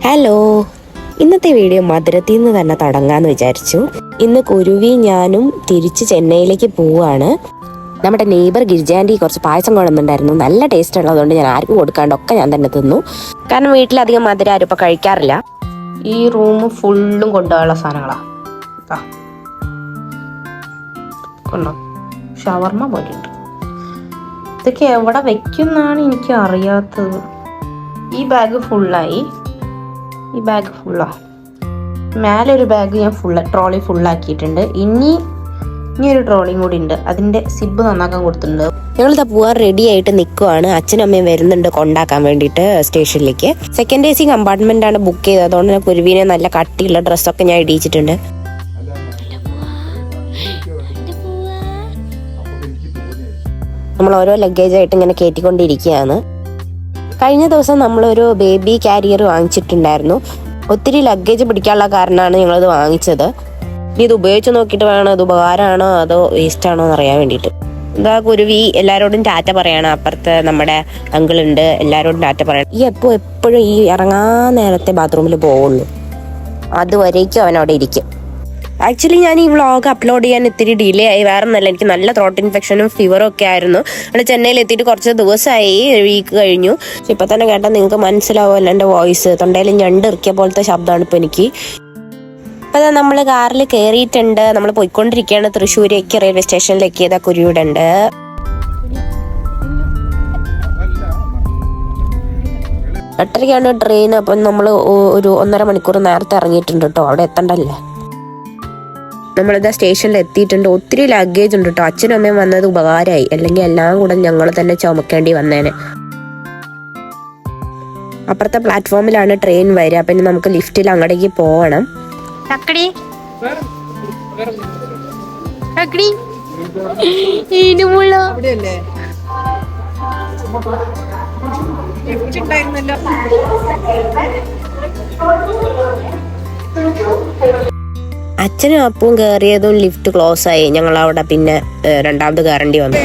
Hello, ഇന്നത്തെ video മധുരത്തിൽ നിന്ന് തന്നെ തുടങ്ങാമെന്ന് വിചാരിച്ചു. ഇന്ന് കുരുവി ഞാനും തിരിച്ച് ചെന്നൈയിലേക്ക് പോവുകയാണ്. നമ്മുടെ നെയ്ബർ ഗിരിജാൻറ്റി കുറച്ച് പായസം കൊണ്ടുവന്നിട്ടുണ്ടായിരുന്നു. നല്ല ടേസ്റ്റ് ഉള്ളതുകൊണ്ട് ഞാൻ ആർക്കും കൊടുക്കാണ്ടൊക്കെ ഞാൻ തന്നെ തിന്നു. കാരണം വീട്ടിലധികം മധുരം ആരും ഇപ്പം കഴിക്കാറില്ല. ഈ റൂം ഫുള്ളും കൊണ്ടുപോകാനുള്ള സാധനങ്ങളാ കൊണ്ടോ. ഷവർമ്മ പോലെയുണ്ട്. ഇതൊക്കെ എവിടെ വെക്കുന്നാണ് എനിക്ക് അറിയാത്തത്. ഈ ബാഗ് ഫുള്ളായി. ഈ ബാഗ് ഫുള്ളാ. മേലെ ഒരു ബാഗ് ഞാൻ ട്രോളി ഫുള്ളാക്കിയിട്ടുണ്ട്. ഇനി ഒരു ട്രോളിയും കൂടി ഉണ്ട്. അതിന്റെ സിബ് നന്നാക്കാൻ കൊടുത്തിട്ടുണ്ട്. ഞങ്ങളിതാ പോവാൻ റെഡി ആയിട്ട് നിൽക്കുവാണ്. അച്ഛനും അമ്മയും വരുന്നുണ്ട് കൊണ്ടാക്കാൻ വേണ്ടിയിട്ട് സ്റ്റേഷനിലേക്ക്. സെക്കൻഡ് AC കമ്പാർട്ട്മെന്റ് ആണ് ബുക്ക് ചെയ്തത്. അതുകൊണ്ട് തന്നെ കുരുവിനെ നല്ല കട്ടിയുള്ള ഡ്രസ്സൊക്കെ ഞാൻ ഇടിയിച്ചിട്ടുണ്ട്. നമ്മൾ ഓരോ ലഗേജ് ആയിട്ട് ഇങ്ങനെ കയറ്റിക്കൊണ്ടിരിക്കുകയാണ്. കഴിഞ്ഞ ദിവസം നമ്മളൊരു ബേബി കാരിയർ വാങ്ങിച്ചിട്ടുണ്ടായിരുന്നു. ഒത്തിരി ലഗേജ് പിടിക്കാനുള്ള കാരണമാണ് ഞങ്ങളിത് വാങ്ങിച്ചത്. ഇനി ഇത് ഉപയോഗിച്ച് നോക്കിയിട്ട് വേണം ഇത് ഉപകാരമാണോ അതോ വേസ്റ്റ് ആണോ എന്ന് അറിയാൻ വേണ്ടിയിട്ട്. എന്താ കുരുവി എല്ലാവരോടും ടാറ്റ പറയണം. അപ്പുറത്ത് നമ്മുടെ അങ്കിളുണ്ട്, എല്ലാവരോടും ടാറ്റ പറയണം. ഈ എപ്പോഴും ഈ ഇറങ്ങാൻ നേരത്തെ ബാത്റൂമിൽ പോവുള്ളൂ. അതുവരേക്കും അവൻ അവിടെ ഇരിക്കും. ആക്ച്വലി ഞാൻ ഈ വ്ളോഗ് അപ്ലോഡ് ചെയ്യാൻ ഇത്തിരി ഡിലേ ആയി. വേറെ ഒന്നല്ല, എനിക്ക് നല്ല ത്രോട്ട് ഇൻഫെക്ഷനും ഫീവറും ഒക്കെ ആയിരുന്നു. അവിടെ ചെന്നൈയിൽ എത്തിയിട്ട് കുറച്ച് ദിവസമായി, വീക്ക് കഴിഞ്ഞു. ഇപ്പം തന്നെ കേട്ടാൽ നിങ്ങൾക്ക് മനസ്സിലാവുമല്ലോ എൻ്റെ വോയിസ്. തൊണ്ടയിൽ ഞണ്ട് ഇറക്കിയ പോലത്തെ ശബ്ദമാണ് ഇപ്പം എനിക്ക്. ഇപ്പം നമ്മൾ കാറിൽ കയറിയിട്ടുണ്ട്. നമ്മൾ പോയിക്കൊണ്ടിരിക്കുകയാണ് തൃശ്ശൂരേക്ക്, റെയിൽവേ സ്റ്റേഷനിലേക്ക്. ഇതാ കുരുവിടെ ഉണ്ട്. എട്ടരയ്ക്കാണ് ട്രെയിൻ. അപ്പം നമ്മൾ ഒരു 1.5 മണിക്കൂർ നേരത്തെ ഇറങ്ങിയിട്ടുണ്ട് കേട്ടോ, അവിടെ എത്തണ്ടല്ലേ. നമ്മളിതാ സ്റ്റേഷനിൽ എത്തിയിട്ടുണ്ട്. ഒത്തിരി ലഗേജ് ഉണ്ട് കേട്ടോ. അച്ഛനും അമ്മയും വന്നത് ഉപകാരമായി, അല്ലെങ്കിൽ എല്ലാം കൂടെ ഞങ്ങൾ തന്നെ ചുമക്കേണ്ടി വന്നേനെ. അപ്പുറത്തെ പ്ലാറ്റ്ഫോമിലാണ് ട്രെയിൻ വരിക. അപ്പം ഇനി നമുക്ക് ലിഫ്റ്റിൽ അങ്ങോട്ടേക്ക് പോകണം. അച്ഛനും അപ്പവും കയറിയതും ലിഫ്റ്റ് ക്ലോസ് ആയി. ഞങ്ങൾ അവിടെ പിന്നെ രണ്ടാമത് കയറേണ്ടി വന്നു.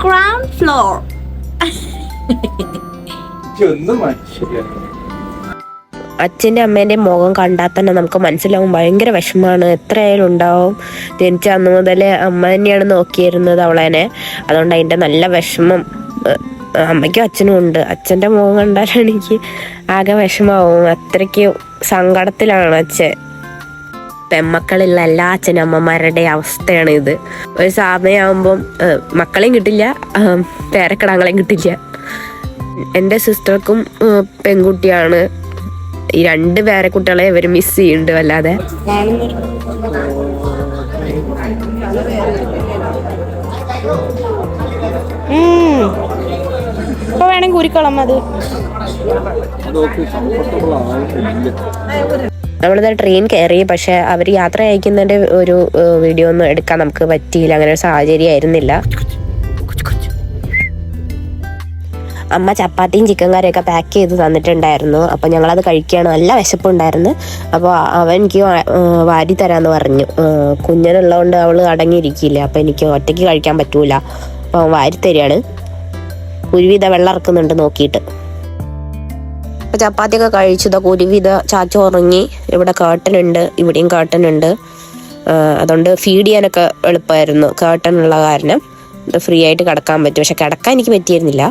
Ground floor. അച്ഛൻ്റെ അമ്മേൻ്റെ മുഖം കണ്ടാൽ തന്നെ നമുക്ക് മനസ്സിലാവും ഭയങ്കര വിഷമമാണ്. എത്രയായാലും ഉണ്ടാവും. ജനിച്ച അന്ന് മുതൽ അമ്മ തന്നെയാണ് നോക്കിയിരുന്നത് അവളേനെ. അതുകൊണ്ട് അതിൻ്റെ നല്ല വിഷമം അമ്മയ്ക്കും അച്ഛനും ഉണ്ട്. അച്ഛൻ്റെ മുഖം കണ്ടാലാണ് എനിക്ക് ആകെ വിഷമാവും. അത്രയ്ക്ക് സങ്കടത്തിലാണ് അച്ഛൻ. പെമ്മക്കളുള്ള എല്ലാ അച്ഛനമ്മമാരുടെ അവസ്ഥയാണ് ഇത്. ഒരു സമയമാകുമ്പം മക്കളെയും കിട്ടില്ല, പേരക്കിടാങ്ങളെയും കിട്ടില്ല. എൻ്റെ സിസ്റ്റർക്കും പെൺകുട്ടിയാണ്. ഈ 2 പേരക്കുട്ടികളെ ഇവർ മിസ് ചെയ്യുന്നുണ്ട് വല്ലാതെ. ഇപ്പൊ വേണമെങ്കിൽ കുരിക്കോളം അത്. നമ്മളിത് ട്രെയിൻ കയറി. പക്ഷെ അവർ യാത്ര അയക്കുന്നതിൻ്റെ ഒരു വീഡിയോ ഒന്നും എടുക്കാൻ നമുക്ക് പറ്റിയില്ല. അങ്ങനെ ഒരു സാഹചര്യം ആയിരുന്നില്ല. അമ്മ ചപ്പാത്തിയും ചിക്കൻ കറിയൊക്കെ പാക്ക് ചെയ്ത് തന്നിട്ടുണ്ടായിരുന്നു. അപ്പോൾ ഞങ്ങളത് കഴിക്കുകയാണ്. നല്ല വിശപ്പുണ്ടായിരുന്നു. അപ്പോൾ അവൻ എനിക്ക് വാരി തരാമെന്ന് പറഞ്ഞു. കുഞ്ഞനുള്ളതുകൊണ്ട് അവൾ അടങ്ങിയിരിക്കില്ല. അപ്പോൾ എനിക്ക് ഒറ്റയ്ക്ക് കഴിക്കാൻ പറ്റൂല. അപ്പോൾ അവൻ വാരി തരികയാണ്. കുരുവിധ വെള്ളം ഇറക്കുന്നുണ്ട് നോക്കിയിട്ട്. അപ്പോൾ ചപ്പാത്തിയൊക്കെ കഴിച്ചത് കുരുവിധ ചാച്ച ഉറങ്ങി. ഇവിടെ കേട്ടനുണ്ട്, ഇവിടെയും കേട്ടനുണ്ട്. അതുകൊണ്ട് ഫീഡ് ചെയ്യാനൊക്കെ എളുപ്പമായിരുന്നു. കേട്ടനുള്ള കാരണം ഫ്രീ ആയിട്ട് കിടക്കാൻ പറ്റും. പക്ഷെ കിടക്കാൻ എനിക്ക് പറ്റിയിരുന്നില്ല.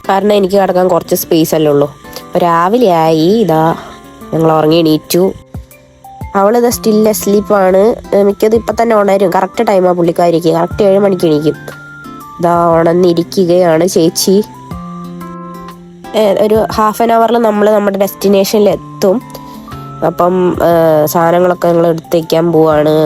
കാരണം എനിക്ക് കിടക്കാൻ കുറച്ച് സ്പേസ് അല്ലേ ഉള്ളൂ. അപ്പോൾ രാവിലെ ആയി. ഇതാ ഞങ്ങൾ ഉറങ്ങി എണീറ്റു. അവളിതാ സ്റ്റിൽ സ്ലീപ്പാണ്. മിക്കത് ഇപ്പം തന്നെ ഉണരും. കറക്റ്റ് ടൈമാണ് പുള്ളിക്കാരിക്ക്. കറക്റ്റ് 7 മണിക്ക് എണീക്കും. ഇതാ ഉണർന്നിരിക്കുകയാണ് ചേച്ചി. ഒരു ഹാഫ് ആൻ അവറിൽ നമ്മൾ നമ്മുടെ ഡെസ്റ്റിനേഷനിൽ എത്തും. അപ്പം സാധനങ്ങളൊക്കെ ഞങ്ങൾ എടുത്ത് വയ്ക്കാൻ പോവാണ്.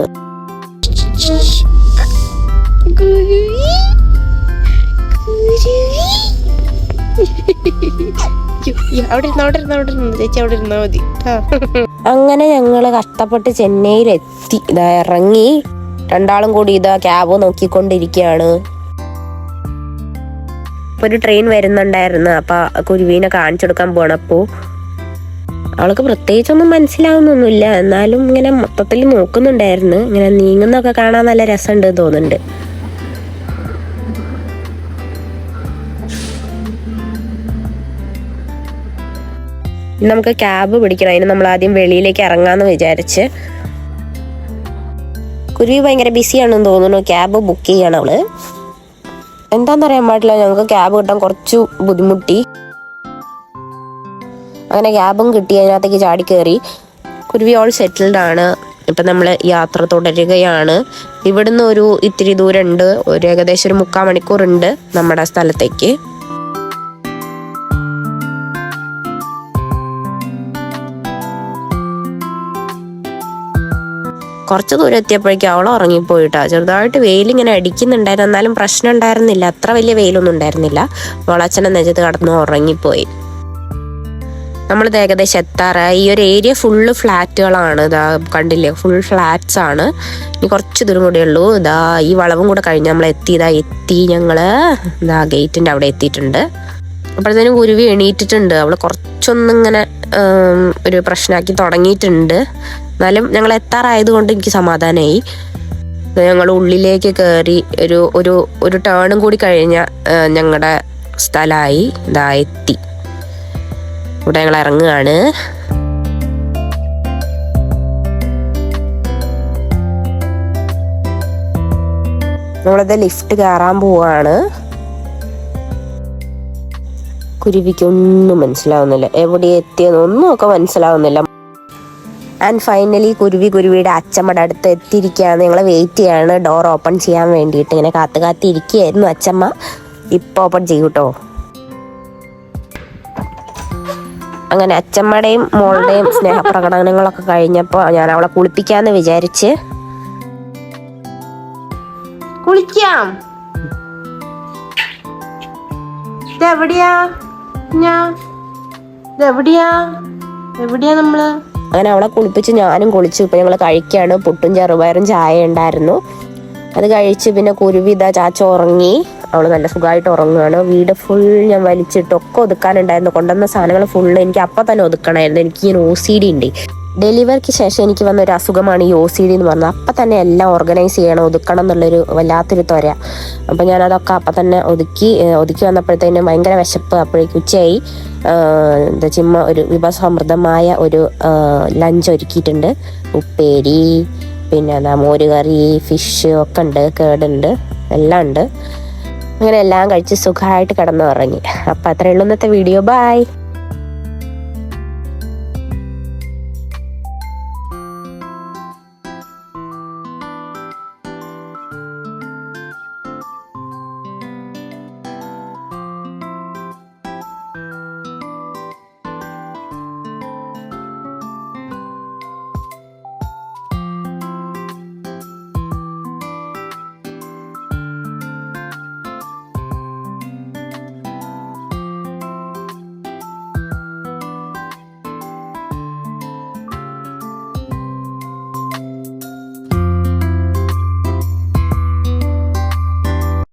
അങ്ങനെ ഞങ്ങള് കഷ്ടപ്പെട്ട് ചെന്നൈയിലെത്തി. ഇതാ ഇറങ്ങി. 2 കൂടി ഇതാ ക്യാബ് നോക്കിക്കൊണ്ടിരിക്കുകയാണ്. ഒരു ട്രെയിൻ വരുന്നുണ്ടായിരുന്നു. അപ്പോൾ കുരുവീനെ കാണിച്ചു കൊടുക്കാൻ പോണപ്പോൾ അവൾക്ക് പ്രത്യേകിച്ചൊന്നും മനസ്സിലാവുന്നൊന്നുമില്ല, എന്നാലും ഇങ്ങനെ മൊത്തത്തിൽ നോക്കുന്നുണ്ടായിരുന്നു. ഇങ്ങനെ നീങ്ങുന്നൊക്കെ കാണാൻ നല്ല രസമുണ്ട് തോന്നുന്നുണ്ട്. നമുക്ക് ക്യാബ് പിടിക്കണം. അതിന് നമ്മൾ ആദ്യം വെളിയിലേക്ക് ഇറങ്ങാന്ന് വിചാരിച്ച്. കുരുവി ഭയങ്കര ബിസിയാണെന്ന് തോന്നുന്നു. ക്യാബ് ബുക്ക് ചെയ്യണം അവള്. എന്താണെന്നറിയാൻ പാടില്ല, ഞങ്ങൾക്ക് ക്യാബ് കിട്ടാൻ കുറച്ചു ബുദ്ധിമുട്ടി. അങ്ങനെ ക്യാബും കിട്ടി, അതിനകത്തേക്ക് ചാടി കയറി. കുരുവി ഓൾ സെറ്റിൽഡ് ആണ്. ഇപ്പം നമ്മൾ യാത്ര തുടരുകയാണ്. ഇവിടുന്ന് ഒരു ഇത്തിരി ദൂരമുണ്ട്, ഏകദേശം ഒരു 3/4 മണിക്കൂറുണ്ട് നമ്മുടെ സ്ഥലത്തേക്ക്. കുറച്ച് ദൂരം എത്തിയപ്പോഴേക്കും അവൾ ഉറങ്ങിപ്പോയിട്ടാ. ചെറുതായിട്ട് വെയിലിങ്ങനെ അടിക്കുന്നുണ്ടായിരുന്നു, എന്നാലും പ്രശ്നം ഉണ്ടായിരുന്നില്ല. അത്ര വലിയ വെയിലൊന്നും ഉണ്ടായിരുന്നില്ല. അവളച്ഛനെ നെഞ്ചത്ത് കടന്നു ഉറങ്ങിപ്പോയി. നമ്മളിത് ഏകദേശം എത്താറായി. ഈ ഒരു ഏരിയ ഫുള്ള് ഫ്ലാറ്റുകളാണ്. ഇതാ കണ്ടില്ലേ, ഫുൾ ഫ്ലാറ്റ്സ് ആണ്. ഇനി കുറച്ച് ദൂരം കൂടെ ഉള്ളൂ. ഇതാ ഈ വളവും കൂടെ കഴിഞ്ഞ് നമ്മൾ എത്തി. ഞങ്ങള് ഇതാ ഗേറ്റിന്റെ അവിടെ എത്തിയിട്ടുണ്ട്. അപ്പോഴത്തേനും കുരുവി എണീറ്റിട്ടുണ്ട്. അവള് കുറച്ചൊന്നിങ്ങനെ ഒരു പ്രശ്നമാക്കി തുടങ്ങിയിട്ടുണ്ട്. എന്നാലും ഞങ്ങൾ എത്താറായതുകൊണ്ട് എനിക്ക് സമാധാനമായി. ഞങ്ങൾ ഉള്ളിലേക്ക് കയറി ഒരു ടേണും കൂടി കഴിഞ്ഞ ഞങ്ങളുടെ സ്ഥലമായി. ഇതാ എത്തി. ഇവിടെ ഞങ്ങൾ ഇറങ്ങുകയാണ്. നമ്മളിത് ലിഫ്റ്റ് കയറാൻ പോവാണ്. കുരുവിക്കൊന്നും മനസ്സിലാവുന്നില്ല, എവിടെ എത്തിയെന്നൊന്നും ഒക്കെ മനസ്സിലാവുന്നില്ല. ആൻഡ് ഫൈനലി കുരുവിയുടെ അച്ചമ്മയുടെ അടുത്ത് എത്തിയിരിക്കുകയാണ്. ഞങ്ങൾ വെയിറ്റ് ചെയ്യാണ് ഡോർ ഓപ്പൺ ചെയ്യാൻ വേണ്ടിയിട്ട്. ഇങ്ങനെ കാത്തിരിക്കുകയായിരുന്നു അച്ചമ്മ. ഇപ്പം ഓപ്പൺ ചെയ്യും കേട്ടോ. അങ്ങനെ അച്ചമ്മയുടെയും മോളുടെയും സ്നേഹപ്രകടനങ്ങളൊക്കെ കഴിഞ്ഞപ്പോൾ ഞാൻ അവളെ കുളിപ്പിക്കാന്ന് വിചാരിച്ച്. കുളിക്കാം. ഇതെവിടെയാ നമ്മള്? അങ്ങനെ അവളെ കുളിപ്പിച്ച് ഞാനും കുളിച്ചു. ഇപ്പം ഞങ്ങൾ കഴിക്കുകയാണ്. പുട്ടും ചെറുപയറും ചായ ഉണ്ടായിരുന്നു. അത് കഴിച്ച് പിന്നെ കുരുവി ഇതാ ചാച്ച ഉറങ്ങി. അവള് നല്ല സുഖമായിട്ട് ഉറങ്ങുകയാണ്. വീട് ഫുൾ ഞാൻ വലിച്ചിട്ടൊക്കെ ഒതുക്കാനുണ്ടായിരുന്നു. കൊണ്ടുവന്ന സാധനങ്ങൾ ഫുള്ള് എനിക്ക് അപ്പം തന്നെ ഒതുക്കണമായിരുന്നു. എനിക്ക് ഈ OCD ഉണ്ട്. ഡെലിവറിക്ക് ശേഷം എനിക്ക് വന്ന ഒരു അസുഖമാണ് ഈ OCD എന്ന് പറഞ്ഞത്. അപ്പം തന്നെ എല്ലാം ഓർഗനൈസ് ചെയ്യണം, ഒതുക്കണം എന്നുള്ളൊരു വല്ലാത്തൊരു ത്വര. അപ്പം ഞാനതൊക്കെ അപ്പം തന്നെ ഒതുക്കി വന്നപ്പോഴത്തേനും ഭയങ്കര വിശപ്പ്. അപ്പോഴേക്കും ഉച്ചയായി. ചിമ്മ ഒരു വിഭവസമൃദ്ധമായ ഒരു ലഞ്ച് ഒരുക്കിയിട്ടുണ്ട്. ഉപ്പേരി, പിന്നെ മോരുകറി, ഫിഷ് ഒക്കെ ഉണ്ട്, കേടുണ്ട്, എല്ലാം ഉണ്ട്. അങ്ങനെ എല്ലാം കഴിച്ച് സുഖമായിട്ട് കിടന്നുറങ്ങി. അപ്പം അത്രയേ ഉള്ളൂ ഇന്നത്തെ വീഡിയോ. ബൈ.